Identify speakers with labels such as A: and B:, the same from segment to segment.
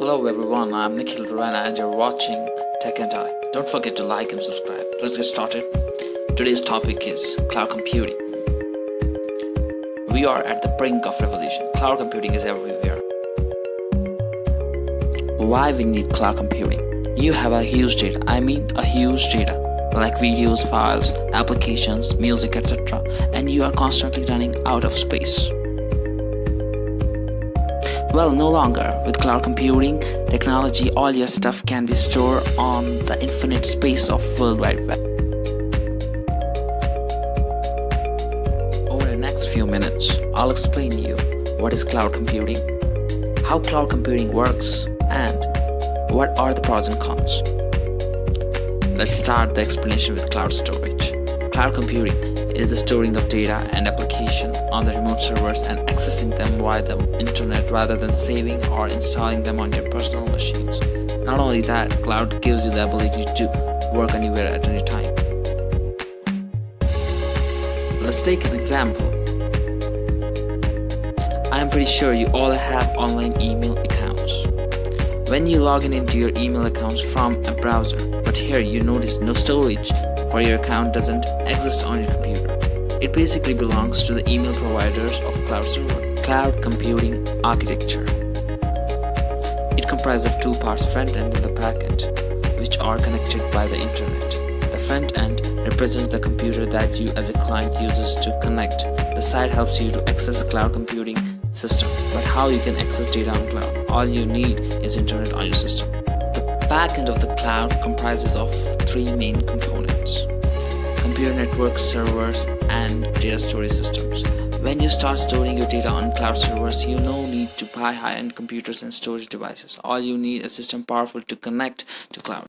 A: Hello everyone, I'm Nikhil Rana and you're watching Tech and I. Don't forget to like and subscribe. Let's get started. Today's topic is cloud computing. We are at the brink of revolution. Cloud computing is everywhere. Why we need cloud computing? You have a huge data. A huge data. Like videos, files, applications, music, etc. And you are constantly running out of space. Well, no longer. With cloud computing technology, all your stuff can be stored on the infinite space of World Wide Web. Over the next few minutes, I'll explain to you what is cloud computing, how cloud computing works, and what are the pros and cons. Let's start the explanation with cloud storage. Cloud computing is the storing of data and application on the remote servers and accessing them via the internet rather than saving or installing them on your personal machines. Not only that, cloud gives you the ability to work anywhere at any time. Let's take an example. I am pretty sure you all have online email accounts. When you log into your email accounts from a browser, but here you notice no storage for your account doesn't exist on your computer. It basically belongs to the email providers of cloud computing architecture. It comprises of two parts, front end and the back end, which are connected by the internet. The front end represents the computer that you as a client uses to connect. The side helps you to access cloud computing system. But how you can access data on cloud? All you need is internet on your system. The back end of the cloud comprises of three main components: computer networks, servers, and data storage systems. When you start storing your data on cloud servers, you no need to buy high-end computers and storage devices. All you need is a system powerful to connect to cloud.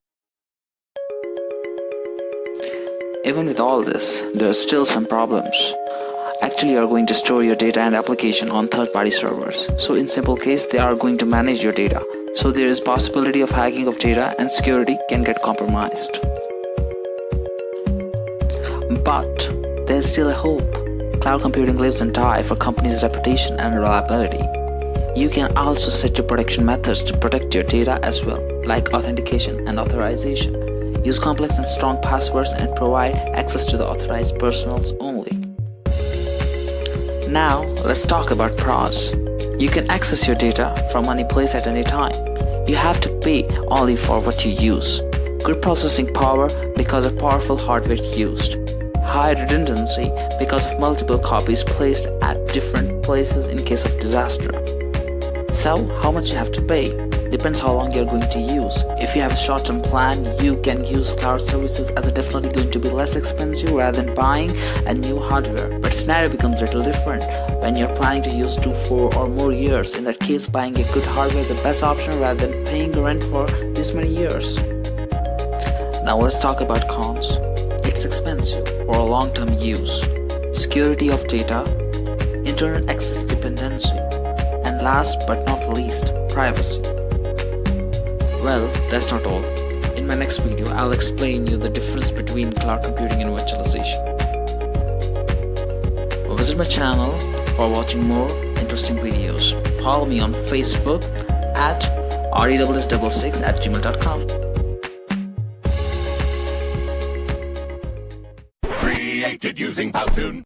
A: Even with all this, there are still some problems. Actually, you are going to store your data and application on third-party servers. So in simple case, they are going to manage your data. So there is possibility of hacking of data and security can get compromised. But there's still a hope. Cloud computing lives and dies for companies' reputation and reliability. You can also set your protection methods to protect your data as well, like authentication and authorization. Use complex and strong passwords and provide access to the authorized personnel only. Now, let's talk about pros. You can access your data from any place at any time. You have to pay only for what you use. Good processing power because of powerful hardware used. High redundancy because of multiple copies placed at different places in case of disaster. So, how much you have to pay? Depends how long you're going to use. If you have a short-term plan, you can use cloud services as it's definitely going to be less expensive rather than buying a new hardware. But scenario becomes a little different when you're planning to use 2, 4 or more years. In that case, buying a good hardware is the best option rather than paying rent for this many years. Now let's talk about cons. It's expensive for a long-term use, security of data, internet access dependency, and last but not least, privacy. Well, that's not all. In my next video, I'll explain you the difference between cloud computing and virtualization. Visit my channel for watching more interesting videos. Follow me on Facebook at rews66@gmail.com.
B: Created using Powtoon.